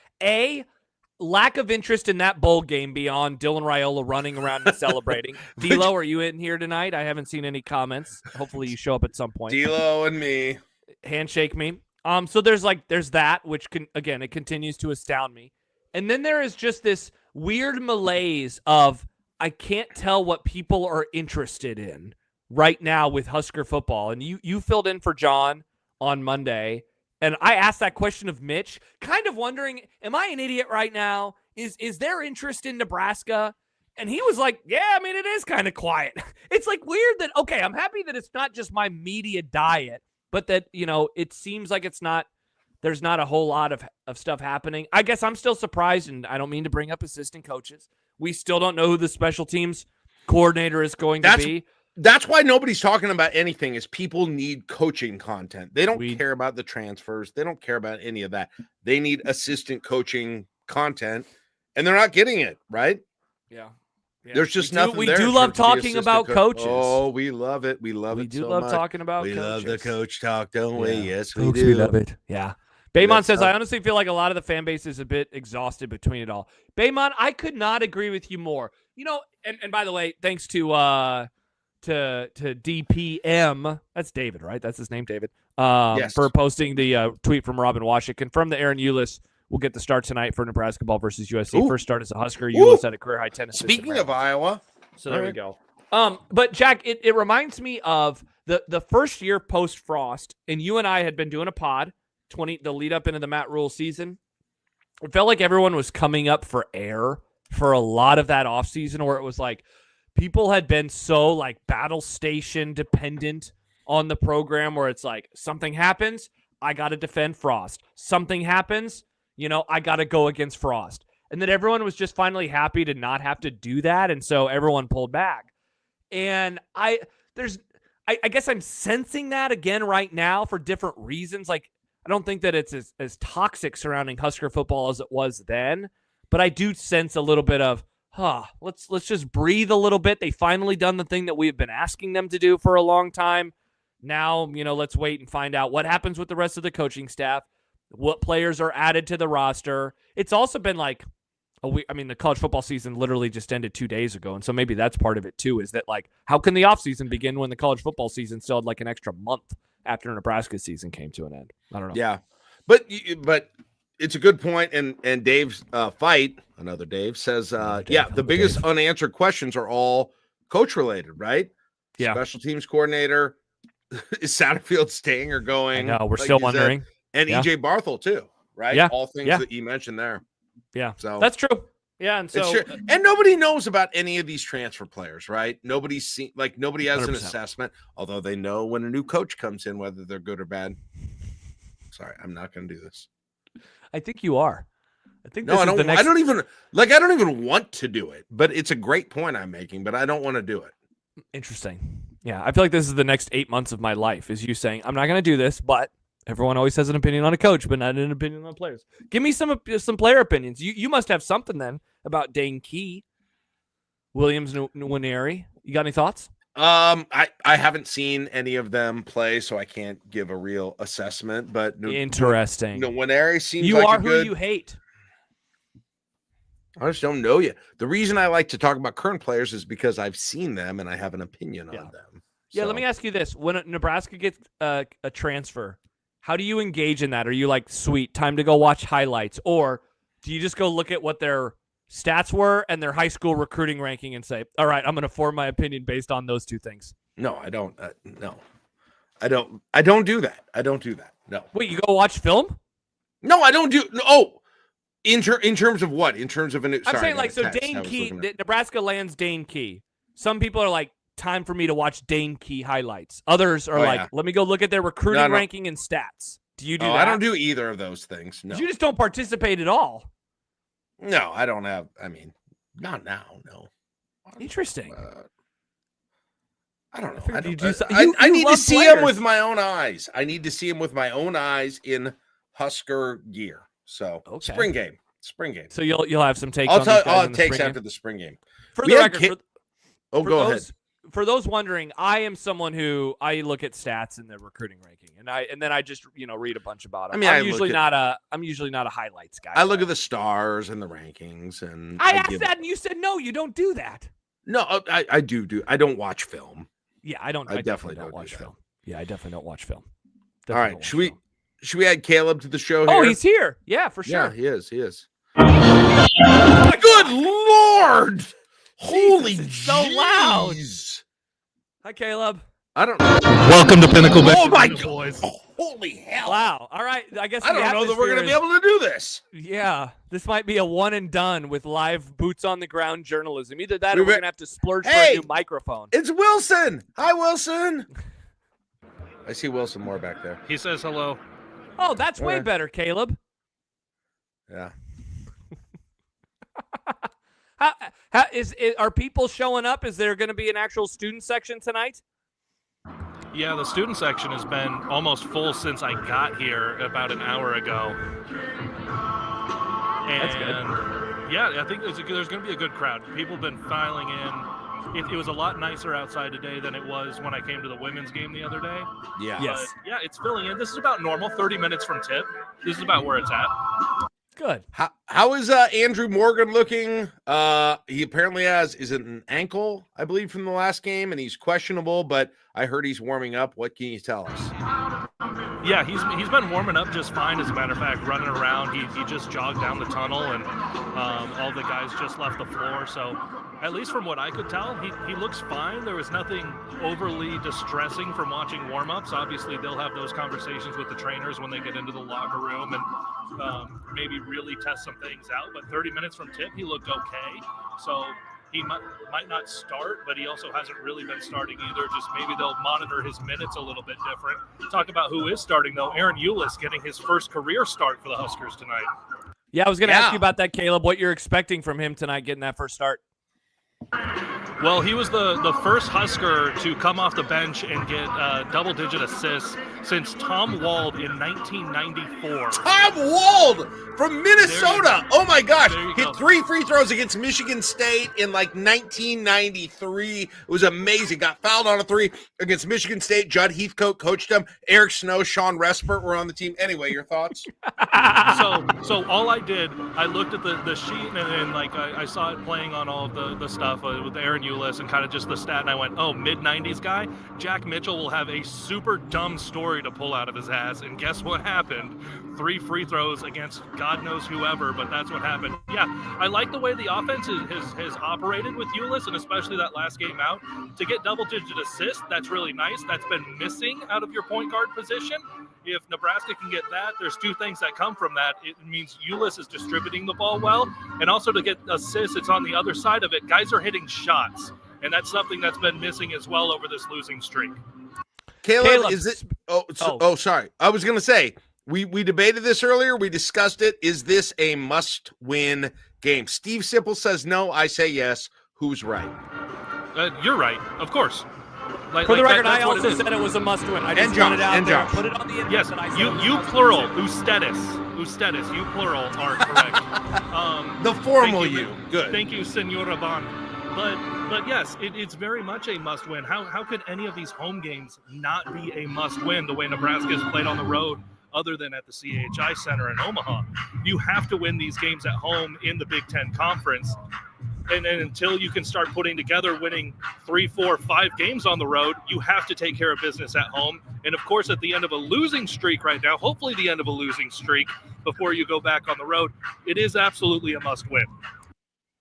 lack of interest in that bowl game beyond Dylan Raiola running around and celebrating. D'Lo, are you in here tonight? I haven't seen any comments. Hopefully you show up at some point. D'Lo and me. Handshake me. So there's that, which it continues to astound me. And then there is just this weird malaise of I can't tell what people are interested in right now with Husker football. And you filled in for John on Monday. And I asked that question of Mitch, kind of wondering, am I an idiot right now? Is there interest in Nebraska? And he was like, yeah, I mean, it is kind of quiet. It's like weird that, okay, I'm happy that it's not just my media diet, but that, it seems like there's not a whole lot of stuff happening. I guess I'm still surprised, and I don't mean to bring up assistant coaches. We still don't know who the special teams coordinator is going to be. That's why nobody's talking about anything is people need coaching content. They don't care about the transfers. They don't care about any of that. They need assistant coaching content, and they're not getting it, right? Yeah. There's just nothing there. We do love talking about coaches. Oh, we love it. We love it. We do love talking about coaches. We love the coach talk, don't we? Yes, we do. We love it. Yeah. Baymon says, I honestly feel like a lot of the fan base is a bit exhausted between it all. Baymon, I could not agree with you more. And by the way, thanks to DPM, that's David, right? That's his name, David. Yes. For posting the tweet from Robin Wash. It confirmed that Aaron Eulis will get the start tonight for Nebrasketball versus USC. Ooh. First start as a Husker. Eulis had a career high 10 assists. Speaking of Iowa. So there we go. But Jack, it reminds me of the first year post Frost, and you and I had been doing a pod, the lead up into the Matt Rule season. It felt like everyone was coming up for air for a lot of that offseason, where it was like people had been so like battle station dependent on the program, where it's like something happens, I got to defend Frost. Something happens, I got to go against Frost. And then everyone was just finally happy to not have to do that. And so everyone pulled back. And I guess I'm sensing that again right now for different reasons. Like, I don't think that it's as toxic surrounding Husker football as it was then, but I do sense a little bit of, let's just breathe a little bit. They finally done the thing that we've been asking them to do for a long time. Now, let's wait and find out what happens with the rest of the coaching staff, what players are added to the roster. It's also been like a week. I mean, the college football season literally just ended 2 days ago. And so maybe that's part of it too, is that like, how can the offseason begin when the college football season still had like an extra month after Nebraska season came to an end? I don't know. Yeah. But it's a good point. And Dave's another Dave says, the biggest unanswered questions are all coach related, right? Yeah. Special teams coordinator. Is Satterfield staying or going? No, we're still wondering. And EJ Barthel too, right? Yeah. All things that you mentioned there. Yeah. So that's true. Yeah. And so, and nobody knows about any of these transfer players, right? Nobody has 100%. An assessment, although they know when a new coach comes in, whether they're good or bad. Sorry, I'm not going to do this. I think you are. I think I don't even want to do it, but it's a great point I'm making, but I don't want to do it. Interesting. Yeah, I feel like this is the next 8 months of my life, is you saying, I'm not going to do this, but everyone always has an opinion on a coach, but not an opinion on players. Give me some player opinions. You must have something then about Dane Key, Williams Nwaneri. You got any thoughts? I haven't seen any of them play, so I can't give a real assessment, but interesting. Nwaneri seems you like are who you hate. I just don't know you. The reason I like to talk about current players is because I've seen them and I have an opinion on them. Yeah, let me ask you this. When Nebraska gets a transfer, how do you engage in that? Are you like, sweet, time to go watch highlights? Or do you just go look at what their stats were and their high school recruiting ranking and say, all right, I'm going to form my opinion based on those two things? No, I don't. No, I don't do that. I don't do that. No. Wait, you go watch film? No, I don't do. Oh. In terms of what? In terms of I'm saying like, so Dane Key, Nebraska lands Dane Key. Some people are like, time for me to watch Dane Key highlights. Others are let me go look at their recruiting ranking and stats. Do you do that? I don't do either of those things. No. You just don't participate at all. No, I don't have. I mean, not now. No. Interesting. I don't know. I need to see him with my own eyes. I need to see him with my own eyes in Husker gear. So spring game. So you'll have some takes. I'll have takes after the spring game. For the record, go ahead. For those wondering, I am someone who I look at stats in the recruiting ranking, and then I just read a bunch about it. I mean, I'm usually not a highlights guy. I look at the stars and the rankings, and I asked that, and you said no, you don't do that. No, I do. I don't watch film. Yeah, I don't. I definitely don't watch film. Yeah, I definitely don't watch film. All right, should we add Kaleb to the show here? Oh, he's here. Yeah, for sure. Yeah, he is. Good Lord! Holy, so loud. Hi, Kaleb. I don't know. Welcome to Pinnacle Bay. Oh my God! Holy hell! Wow. All right. I guess I don't know that we're going to be able to do this. Yeah, this might be a one and done with live boots on the ground journalism. Either that, or we're going to have to splurge for a new microphone. It's Wilson. Hi, Wilson. I see Wilson Moore back there. He says hello. Oh, that's way better, Kaleb. Yeah. Are people showing up? Is there going to be an actual student section tonight? Yeah, the student section has been almost full since I got here about an hour ago. And that's good. Yeah, I think there's going to be a good crowd. People have been filing in. It was a lot nicer outside today than it was when I came to the women's game the other day. Yeah. Yes. But yeah, it's filling in. This is about normal, 30 minutes from tip. This is about where it's at. Good. How is Andrew Morgan looking? He apparently is it an ankle, I believe, from the last game, and he's questionable, but I heard he's warming up. What can you tell us? Yeah, he's been warming up just fine. As a matter of fact, running around, he just jogged down the tunnel, and all the guys just left the floor. So at least from what I could tell, he looks fine. There was nothing overly distressing from watching warm-ups. Obviously, they'll have those conversations with the trainers when they get into the locker room and maybe really test some things out. But 30 minutes from tip, he looked okay. So he might not start, but he also hasn't really been starting either. Just maybe they'll monitor his minutes a little bit different. Talk about who is starting, though. Aaron Eulis getting his first career start for the Huskers tonight. Yeah, I was going to ask you about that, Kaleb, what you're expecting from him tonight getting that first start. Well, he was the first Husker to come off the bench and get double-digit assists since Tom Wald in 1994. Tom Wald from Minnesota. Oh my gosh. Hit 3 free throws against Michigan State in like 1993. It was amazing. Got fouled on a 3 against Michigan State. Judd Heathcote coached him. Eric Snow, Sean Respert were on the team. Anyway, your thoughts? So all I did, I looked at the sheet and like I saw it playing on all of the stuff with Aaron Eulis and kind of just the stat, and I went, oh, mid-90s guy, Jack Mitchell will have a super dumb story to pull out of his ass, and guess what happened? 3 free throws against God knows whoever, but that's what happened. Yeah, I like the way the offense has operated with Eulis, and especially that last game out. To get double-digit assists, that's really nice. That's been missing out of your point guard position. If Nebraska can get that, there's 2 things that come from that. It means Eulis is distributing the ball well, and also to get assists, it's on the other side of it. Guys are hitting shots, and that's something that's been missing as well over this losing streak. Caleb, is it? Sorry. I was going to say, we debated this earlier. We discussed it. Is this a must-win game? Steve Simple says no. I say yes. Who's right? You're right, of course. For the record, I also said it was a must-win. I just wanted it out there. Put it on the internet. Yes, you plural, Ustedes, you plural are correct. The formal you. Good. Thank you, Senora Bond. But yes, it's very much a must-win. How could any of these home games not be a must-win the way Nebraska has played on the road other than at the CHI Center in Omaha? You have to win these games at home in the Big Ten Conference. And until you can start putting together winning 3, 4, 5 games on the road, you have to take care of business at home. And of course, at the end of a losing streak right now, hopefully the end of a losing streak before you go back on the road, it is absolutely a must win.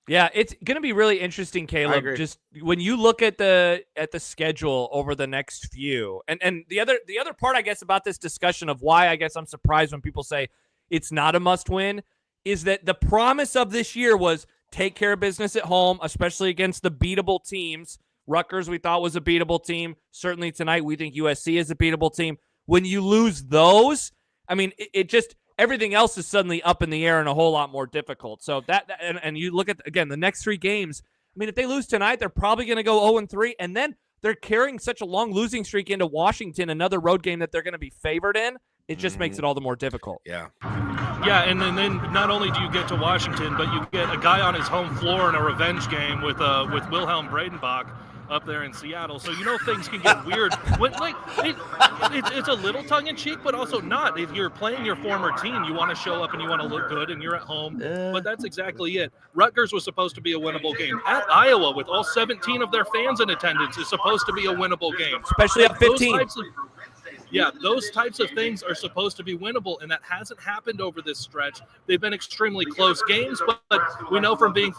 Yeah, it's going to be really interesting, Caleb. Just when you look at the schedule over the next few, and the other part, I guess, about this discussion of why I guess I'm surprised when people say it's not a must win is that the promise of this year was take care of business at home, especially against the beatable teams. Rutgers, we thought, was a beatable team. Certainly tonight, we think USC is a beatable team. When you lose those, I mean, it just everything else is suddenly up in the air and a whole lot more difficult. So and you look at, again, the next 3 games. I mean, if they lose tonight, they're probably going to go 0-3, and then they're carrying such a long losing streak into Washington, another road game that they're going to be favored in. It just makes it all the more difficult. Yeah. Yeah, and then not only do you get to Washington, but you get a guy on his home floor in a revenge game with Wilhelm Bredenbach up there in Seattle. So things can get weird. It's a little tongue-in-cheek, but also not. If you're playing your former team, you want to show up and you want to look good, and you're at home. But that's exactly it. Rutgers was supposed to be a winnable game. At Iowa, with all 17 of their fans in attendance, is supposed to be a winnable game. Especially at 15. Those types of things are supposed to be winnable, and that hasn't happened over this stretch. They've been extremely close games, but we know from being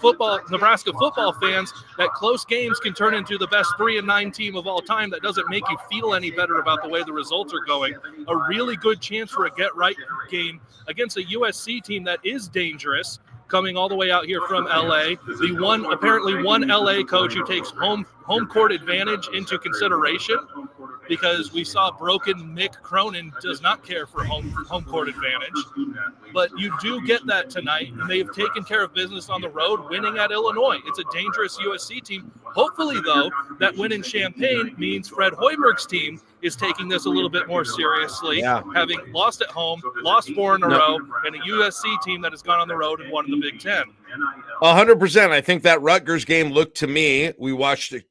Nebraska football fans that close games can turn into the best 3-9 team of all time. That doesn't make you feel any better about the way the results are going. A really good chance for a get-right game against a USC team that is dangerous, coming all the way out here from LA. The one LA coach who takes home court advantage into consideration, because we saw broken Mick Cronin does not care for home court advantage. But you do get that tonight, and they've taken care of business on the road, winning at Illinois. It's a dangerous USC team. Hopefully, though, that win in Champaign means Fred Hoiberg's team is taking this a little bit more seriously, having lost at home, lost 4 in a row, and a USC team that has gone on the road and won in the Big Ten. 100%. I think that Rutgers game looked to me, we watched it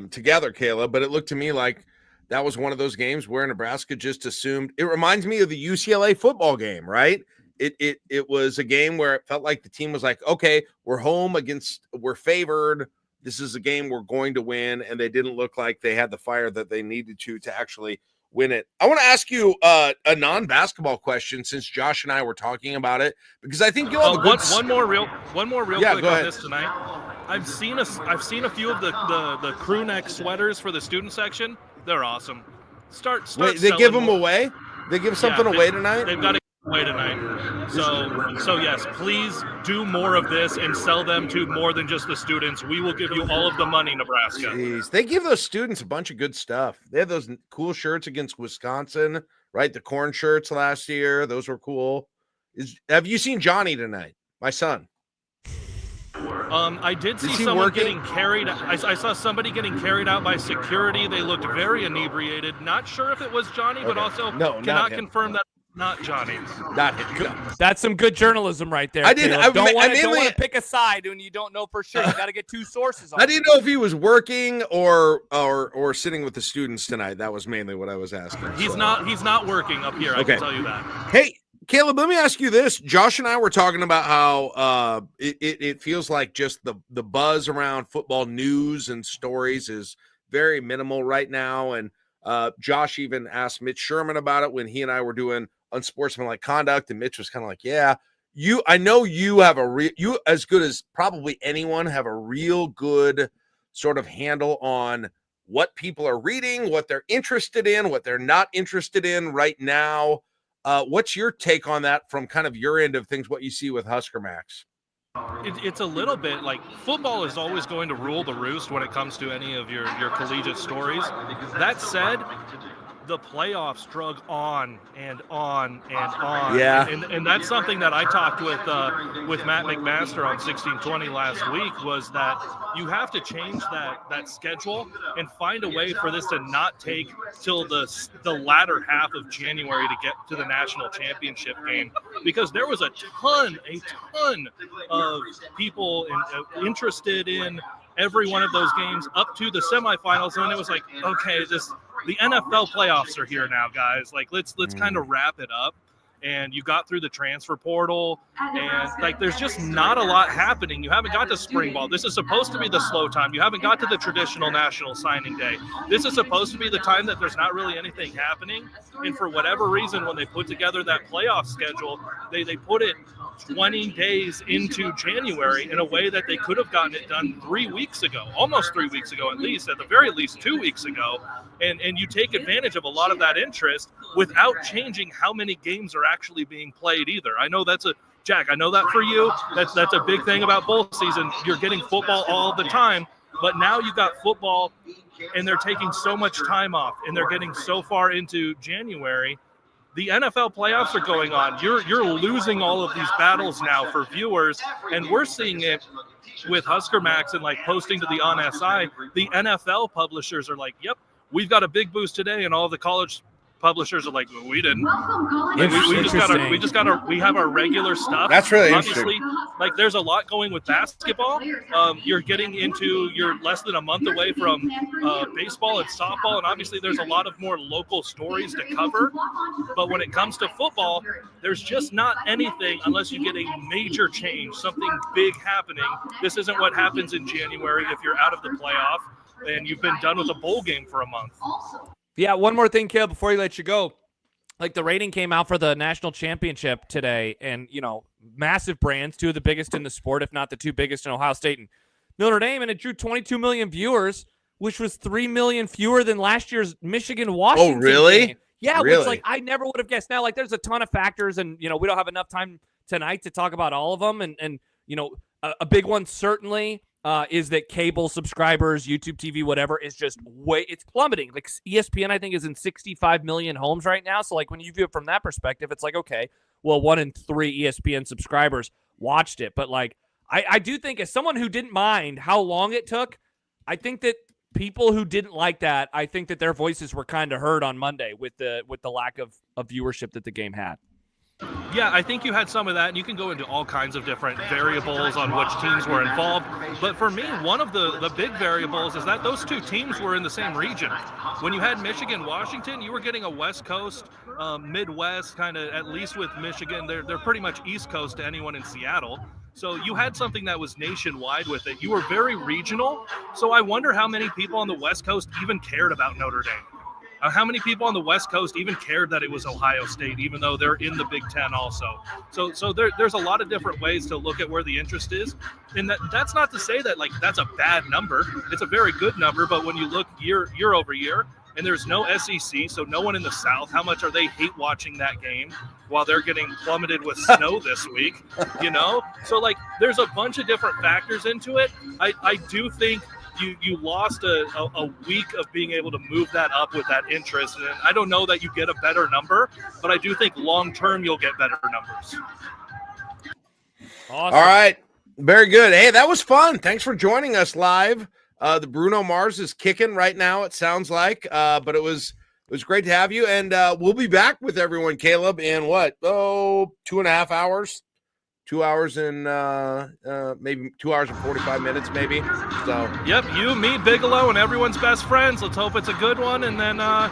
together, Caleb, but it looked to me like that was one of those games where Nebraska just assumed. It reminds me of the UCLA football game, right? It was a game where it felt like the team was like, okay, we're favored. This is a game we're going to win, and they didn't look like they had the fire that they needed to actually win it. I want to ask you a non-basketball question, since Josh and I were talking about it, because I think you'll have one more real quick on this tonight. I've seen a few of the crew neck sweaters for the student section. They're awesome. Wait, they give them away? They give something away tonight? They've got to give away tonight. So yes, please do more of this and sell them to more than just the students. We will give you all of the money, Nebraska. Jeez. They give those students a bunch of good stuff. They had those cool shirts against Wisconsin, right? The corn shirts last year. Those were cool. Have you seen Johnny tonight? My son. I did see he someone working? getting carried. I saw somebody getting carried out by security. They looked very inebriated. Not sure if it was Johnny, but Okay. also No, not cannot him. confirm that not Johnny. Not him. No. That's some good journalism right there. I didn't- Caleb. Don't want mainly- to pick a side when you don't know for sure. You got to get two sources on I didn't know if he was working or sitting with the students tonight. That was mainly what I was asking. He's not working up here. I Okay. can tell you that. Hey, Caleb, let me ask you this. Josh and I were talking about how it feels like just the buzz around football news and stories is very minimal right now. And Josh even asked Mitch Sherman about it when he and I were doing unsportsmanlike conduct, and Mitch was kind of like, yeah, I know you have you as good as probably anyone have a real good sort of handle on what people are reading, what they're interested in, what they're not interested in right now. What's your take on that from kind of your end of things, what you see with Husker Max? It's a little bit like football is always going to rule the roost when it comes to any of your collegiate stories. That said, the playoffs drug on and on and on. Yeah. And that's something that I talked with Matt McMaster on 1620 last week, was that you have to change that schedule and find a way for this to not take till the latter half of January to get to the national championship game, because there was a ton of people interested in every one of those games up to the semifinals, and then it was like, okay, the NFL playoffs are here now, guys. Like, let's kind of wrap it up. And you got through the transfer portal, and like there's just not a lot happening. You haven't got to spring ball. This is supposed to be the slow time. You haven't got to the traditional national signing day. This is supposed to be the time that there's not really anything happening. And for whatever reason, when they put together that playoff schedule, they put it 20 days into January in a way that they could have gotten it done 3 weeks ago, almost 3 weeks ago, at the very least 2 weeks ago. And you take advantage of a lot of that interest without changing how many games are actually being played either. I know Jack, I know that for you, that's a big thing about bowl season. You're getting football all the time, but now you got football and they're taking so much time off and they're getting so far into January. The NFL playoffs are going on. You're losing all of these battles now for viewers, and we're seeing it with Husker Max and like posting to the On SI. The NFL publishers are like, yep, we've got a big boost today, and all the college publishers are like, well, we didn't. Like, we have our regular stuff. That's really obviously interesting. like there's a lot going with basketball. You're less than a month away from baseball and softball, and obviously there's a lot of more local stories to cover. But when it comes to football, there's just not anything unless you get a major change, something big happening. This isn't what happens in January if you're out of the playoff and you've been done with a bowl game for a month. Yeah, one more thing, Caleb, before you let you go. Like, the rating came out for the national championship today, and, massive brands, two of the biggest in the sport, if not the two biggest in Ohio State and Notre Dame, and it drew 22 million viewers, which was 3 million fewer than last year's Michigan-Washington Oh, really? game. Yeah, Really? which, like, I never would have guessed. Now, like, there's a ton of factors, and, we don't have enough time tonight to talk about all of them, and a big one certainly is that cable subscribers, YouTube TV, whatever, is just it's plummeting. Like ESPN, I think, is in 65 million homes right now. So like when you view it from that perspective, it's like, okay, well, 1 in 3 ESPN subscribers watched it. But like, I do think as someone who didn't mind how long it took, I think that people who didn't like that, I think that their voices were kind of heard on Monday with the lack of viewership that the game had. Yeah, I think you had some of that, and you can go into all kinds of different variables on which teams were involved. But for me, one of the big variables is that those two teams were in the same region. When you had Michigan-Washington, you were getting a West Coast, Midwest, kind of, at least with Michigan. They're pretty much East Coast to anyone in Seattle. So you had something that was nationwide with it. You were very regional. So I wonder how many people on the West Coast even cared about Notre Dame. How many people on the West Coast even cared that it was Ohio State, even though they're in the Big Ten also? So there's a lot of different ways to look at where the interest is. And that's not to say that, like, that's a bad number. It's a very good number. But when you look year over year, and there's no SEC, so no one in the South, how much are they hate watching that game while they're getting plummeted with snow this week, So, like, there's a bunch of different factors into it. I do think you lost a week of being able to move that up with that interest. And I don't know that you get a better number, but I do think long-term you'll get better numbers. Awesome. All right. Very good. Hey, that was fun. Thanks for joining us live. The Bruno Mars is kicking right now, it sounds like. But it was great to have you. And we'll be back with everyone, Kaleb, in 2.5 hours? 2 hours and maybe 2 hours and 45 minutes, maybe. So Yep, you, me, Bigelow, and everyone's best friends. Let's hope it's a good one. And then, I'm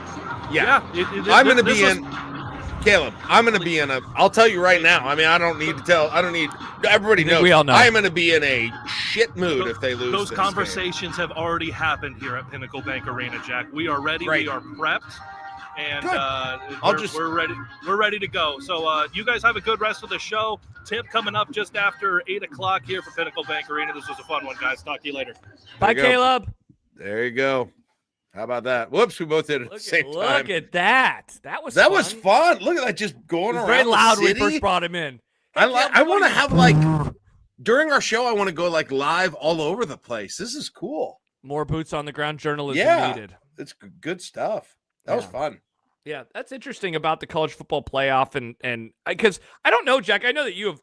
going to be in. Kaleb, I'm going to be in I'll tell you right now. I mean, everybody knows. We all know. I'm going to be in a shit mood if they lose. Those this conversations have already happened here at Pinnacle Bank Arena, Jack. We are ready. Great. We are prepped. And we're ready. We're ready to go. So you guys have a good rest of the show. Tip coming up just after 8:00 here for Pinnacle Bank Arena. This was a fun one, guys. Talk to you later. Bye, Kaleb. There you go. How about that? Whoops, we both did it at the same time. Look at that. That was fun. Look at that, just going around. Very loud the when city. we first brought him in. Hey, I want to have during our show. I want to go live all over the place. This is cool. More boots on the ground journalism needed. It's good stuff. That was fun. Yeah, that's interesting about the college football playoff, and because I don't know, Jack. I know that you have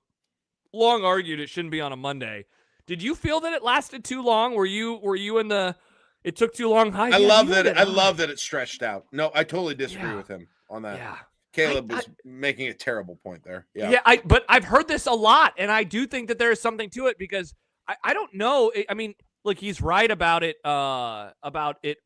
long argued it shouldn't be on a Monday. Did you feel that it lasted too long? Were you in the? It took too long. I love that it stretched out. No, I totally disagree with him on that. Yeah, Kaleb was making a terrible point there. Yeah, but I've heard this a lot, and I do think that there is something to it because I don't know. I mean, look, he's right about it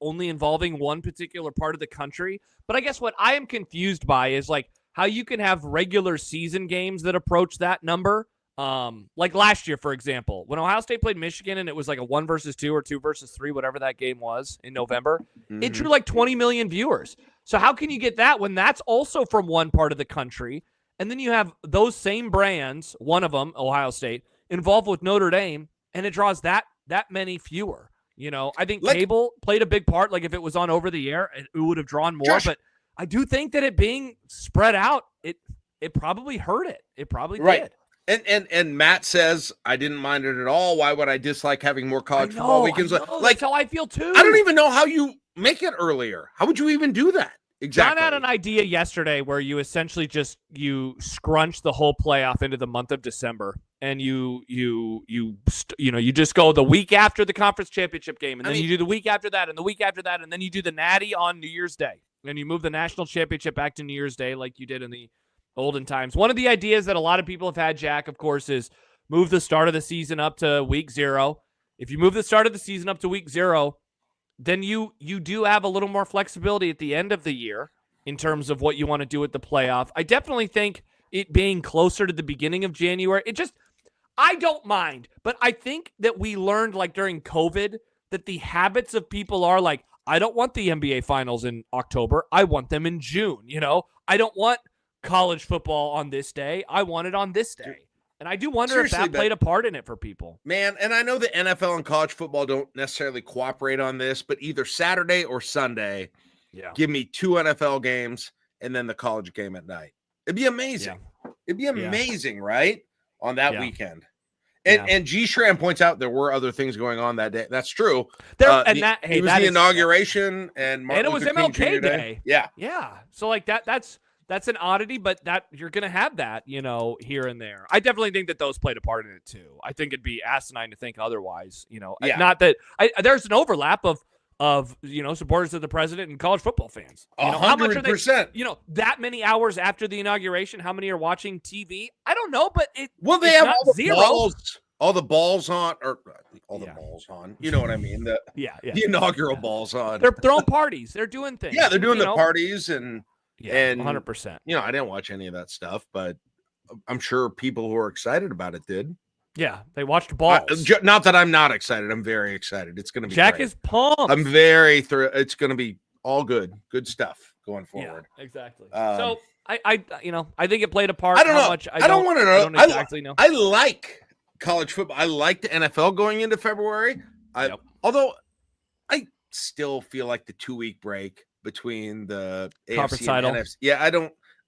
only involving one particular part of the country. But I guess what I am confused by is how you can have regular season games that approach that number. Like last year, for example, when Ohio State played Michigan and it was like a 1 versus 2 or 2 versus 3, whatever that game was in November, it drew 20 million viewers. So how can you get that when that's also from one part of the country? And then you have those same brands, one of them, Ohio State, involved with Notre Dame, and it draws that many fewer. I think cable played a big part. If it was on over the air, it would have drawn more. Josh, but I do think that it being spread out, it probably hurt it. It probably did. And Matt says, I didn't mind it at all. Why would I dislike having more college football weekends? That's how I feel too. I don't even know how you make it earlier. How would you even do that? Exactly. John had an idea yesterday where you essentially you scrunch the whole playoff into the month of December, and you just go the week after the conference championship game, and then you do the week after that, and the week after that, and then you do the Natty on New Year's Day, and you move the national championship back to New Year's Day like you did in the olden times. One of the ideas that a lot of people have had, Jack, of course, is move the start of the season up to week 0. If you move the start of the season up to week 0, then you do have a little more flexibility at the end of the year in terms of what you want to do with the playoff. I definitely think it being closer to the beginning of January, I don't mind, but I think that we learned during COVID that the habits of people are I don't want the NBA finals in October. I want them in June. I don't want college football on this day. I want it on this day. And I do wonder if that played a part in it for people. Man, and I know the NFL and college football don't necessarily cooperate on this, but either Saturday or Sunday, give me 2 NFL games and then the college game at night. It'd be amazing. Yeah. It'd be amazing, right? On that weekend. And G. Schramm points out there were other things going on that day. That's true. It was the inauguration and it was MLK Day. Yeah. Yeah. So that's an oddity, but that you're going to have that, here and there. I definitely think that those played a part in it too. I think it'd be asinine to think otherwise, not that there's an overlap of supporters of the president and college football fans. 100%. How much are they, that many hours after the inauguration, how many are watching TV? I don't know, but they have all the balls on, or all the balls on. You know what I mean? The inaugural balls on. They're throwing parties. They're doing things. Yeah, they're doing the parties and 100%. I didn't watch any of that stuff, but I'm sure people who are excited about it did. Yeah, they watched balls. Not that I'm not excited. I'm very excited. It's going to be Jack great. is pumped. I'm very it's going to be all good stuff going forward. Yeah, exactly. So I think it played a part. I don't know. I don't want to know. I don't exactly know. I like college football. I like the NFL going into February. Although I still feel like the 2-week break between the conference AFC title. and NFC. Yeah, I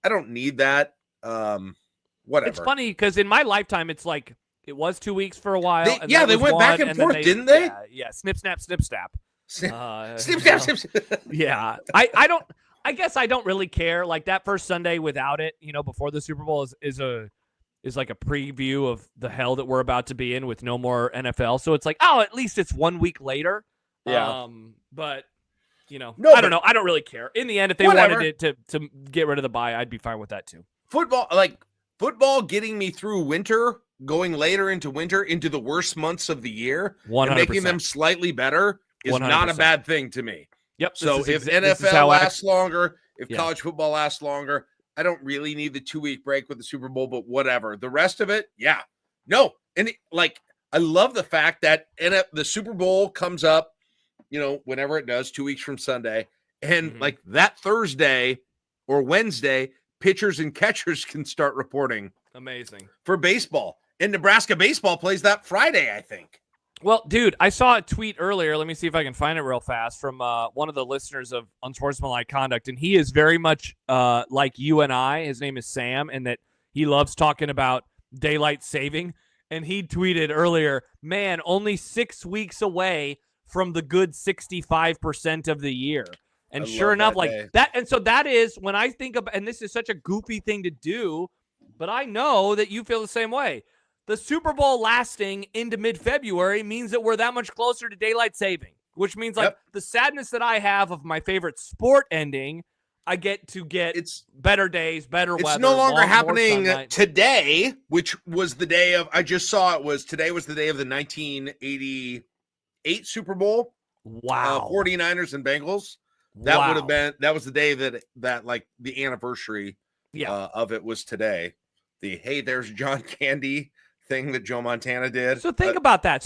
don't need that. Whatever. It's funny because in my lifetime, it's it was 2 weeks for a while. They went back and forth, didn't they? Yeah. Snip, snap, snip, snap. Snip, snap, snip. Yeah. I guess I don't really care. That first Sunday without it, before the Super Bowl is is like a preview of the hell that we're about to be in with no more NFL. So it's like, oh, at least it's 1 week later. Yeah. But I don't know. I don't really care. In the end, if they wanted it to get rid of the bye, I'd be fine with that too. Football getting me through winter, going later into winter, into the worst months of the year, 100%. and making them slightly better is 100%. Not a bad thing to me. Yep. So if NFL lasts longer, if college football lasts longer, I don't really need the 2-week break with the Super Bowl, but whatever. The rest of it, yeah. No. And I love the fact that the Super Bowl comes up, whenever it does, 2 weeks from Sunday. And like that Thursday or Wednesday, pitchers and catchers can start reporting. Amazing. For baseball. And Nebraska baseball plays that Friday, I think. Well, dude, I saw a tweet earlier. Let me see if I can find it real fast from one of the listeners of Unsportsmanlike Conduct. And he is very much like you and I. His name is Sam, and that he loves talking about daylight saving. And he tweeted earlier, man, only 6 weeks away from the good 65% of the year. And sure enough, like that. And so that is when I think of, and this is such a goofy thing to do, but I know that you feel the same way. The Super Bowl lasting into mid-February means that we're that much closer to daylight saving, which means like the sadness that I have of my favorite sport ending, I get to get better days, better weather. It's no longer happening today, which was the day of, I just saw today was the day of the 1988 Super Bowl. Wow. 49ers and Bengals. That would have been, that was the day that like the anniversary of it was today. The, hey, there's John Candy thing that Joe Montana did. So think about that.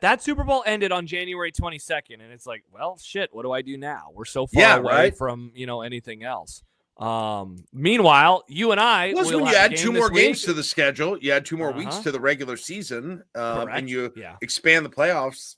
That Super Bowl ended on January 22nd, and it's like, well, shit, what do I do now? We're so far away from, anything else. Meanwhile, you and I was when you add 2 more games to the schedule. You add 2 more weeks to the regular season, and you expand the playoffs.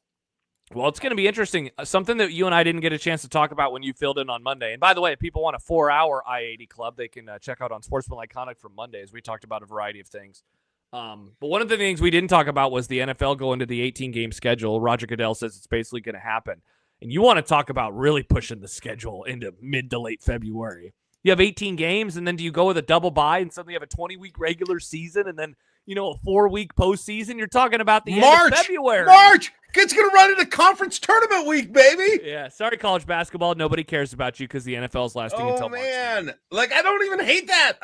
Well, it's going to be interesting. Something that you and I didn't get a chance to talk about when you filled in on Monday. And by the way, if people want a 4-hour I-80 club, they can check out on Sportsmanlike Conduct from Mondays. We talked about a variety of things. But one of the things we didn't talk about was the NFL going to the 18-game schedule. Roger Goodell says it's basically going to happen. And you want to talk about really pushing the schedule into mid to late February. You have 18 games, and then do you go with a double bye and suddenly have a 20-week regular season and then, a 4-week postseason? You're talking about the end of February. March! It's going to run into conference tournament week, baby. Yeah, sorry, college basketball. Nobody cares about you because the NFL is lasting until March. Oh, man. Like, I don't even hate that.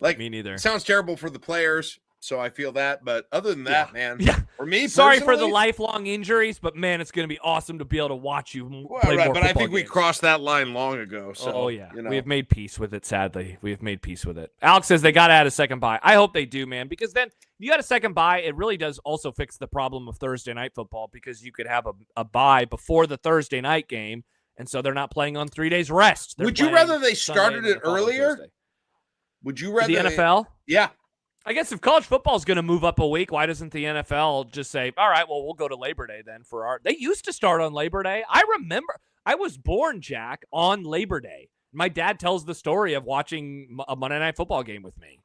Like, me neither. It sounds terrible for the players, so I feel that. But other than that, man. Yeah. For me, sorry for the lifelong injuries, but, man, it's going to be awesome to be able to watch you play more but I think games. We crossed that line long ago. So, yeah. We have made peace with it, sadly. We have made peace with it. Alex says they got to add a second bye. I hope they do, man, because then if you got a second bye, it really does also fix the problem of Thursday night football because you could have a bye before the Thursday night game, and so they're not playing on 3 days rest. Would you rather they started it earlier? Would you rather the NFL? Yeah. I guess if college football is going to move up a week, why doesn't the NFL just say, all right, well, we'll go to Labor Day then for our – they used to start on Labor Day. I remember – I was born, Jack, on Labor Day. My dad tells the story of watching a Monday Night Football game with me,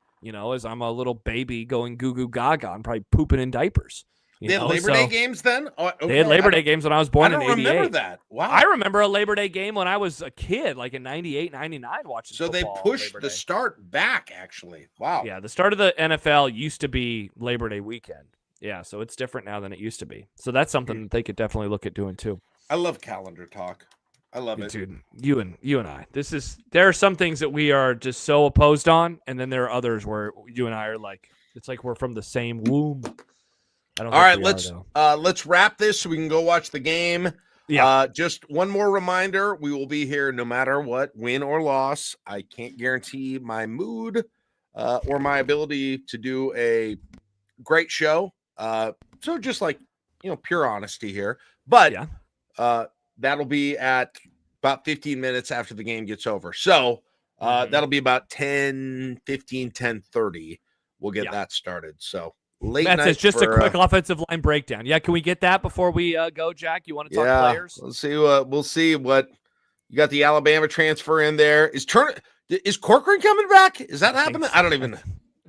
as I'm a little baby going goo-goo gaga and probably pooping in diapers. They had Labor Day games then? They had Labor Day games when I was born in 88. I don't remember that. Wow. I remember a Labor Day game when I was a kid, like in 98, 99, watching football. So they pushed the start back, actually. Wow. Yeah, the start of the NFL used to be Labor Day weekend. Yeah, so it's different now than it used to be. So that's something that they could definitely look at doing too. I love calendar talk. I love it. Dude, you and I. There are some things that we are just so opposed on, and then there are others where you and I are like, it's like we're from the same womb. All right, let's wrap this so we can go watch the game. Yeah. Just one more reminder: we will be here no matter what, win or loss. I can't guarantee my mood or my ability to do a great show. So just like pure honesty here, but that'll be at about 15 minutes after the game gets over. So that'll be about 10:30. We'll get that started. So. That's just a quick offensive line breakdown. Yeah, can we get that before we go, Jack? You want to talk players? We'll see what you got. The Alabama transfer in there. Is Corcoran coming back? Is that happening? So. I don't even know.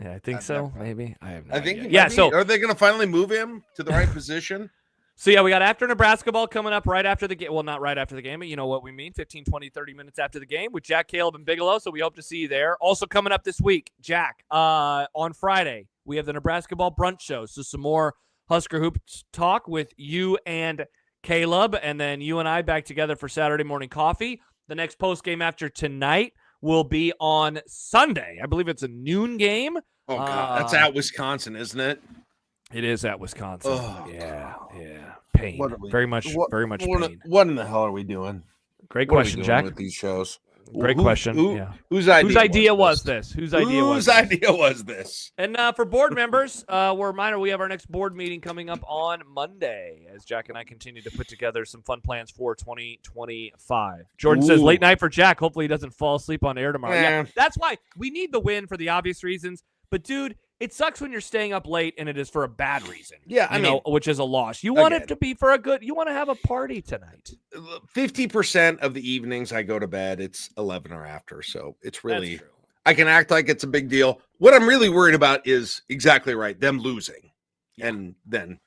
Yeah, I think so. Maybe I have no idea. Yeah. So are they going to finally move him to the right position? So, yeah, we got after Nebrasketball coming up right after the game. Well, not right after the game, but you know what we mean. 15, 20, 30 minutes after the game with Jack, Kaleb, and Bigelow. So we hope to see you there. Also coming up this week, Jack, on Friday, we have the Nebrasketball brunch show. So some more Husker Hoops talk with you and Kaleb, and then you and I back together for Saturday morning coffee. The next post game after tonight will be on Sunday. I believe it's a noon game. Oh, God. That's at Wisconsin, isn't it? It is at Wisconsin. Oh, yeah. Pain. Very much pain. What in the hell are we doing? Great question, Jack. With these shows. Great question. Whose idea was this? Whose idea was this? And for board members, we're reminder we have our next board meeting coming up on Monday as Jack and I continue to put together some fun plans for 2025. Jordan says late night for Jack. Hopefully he doesn't fall asleep on air tomorrow. Yeah, that's why we need the win for the obvious reasons. But dude, it sucks when you're staying up late and it is for a bad reason. Yeah, I mean, which is a loss. You want it to be for a good. You want to have a party tonight. 50% of the evenings I go to bed, it's 11 or after. So it's really, I can act like it's a big deal. What I'm really worried about is exactly right. Them losing. Yeah. And then,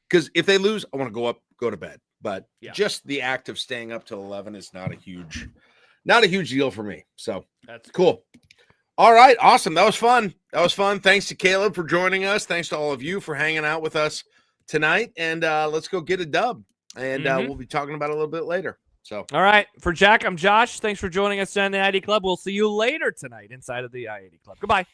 because if they lose, I want to go to bed. But just the act of staying up till 11 is not a huge deal for me. So that's cool. All right. Awesome. That was fun. Thanks to Kaleb for joining us. Thanks to all of you for hanging out with us tonight. And let's go get a dub. And we'll be talking about it a little bit later. So, all right. For Jack, I'm Josh. Thanks for joining us on the ID Club. We'll see you later tonight inside of the I-80 Club. Goodbye.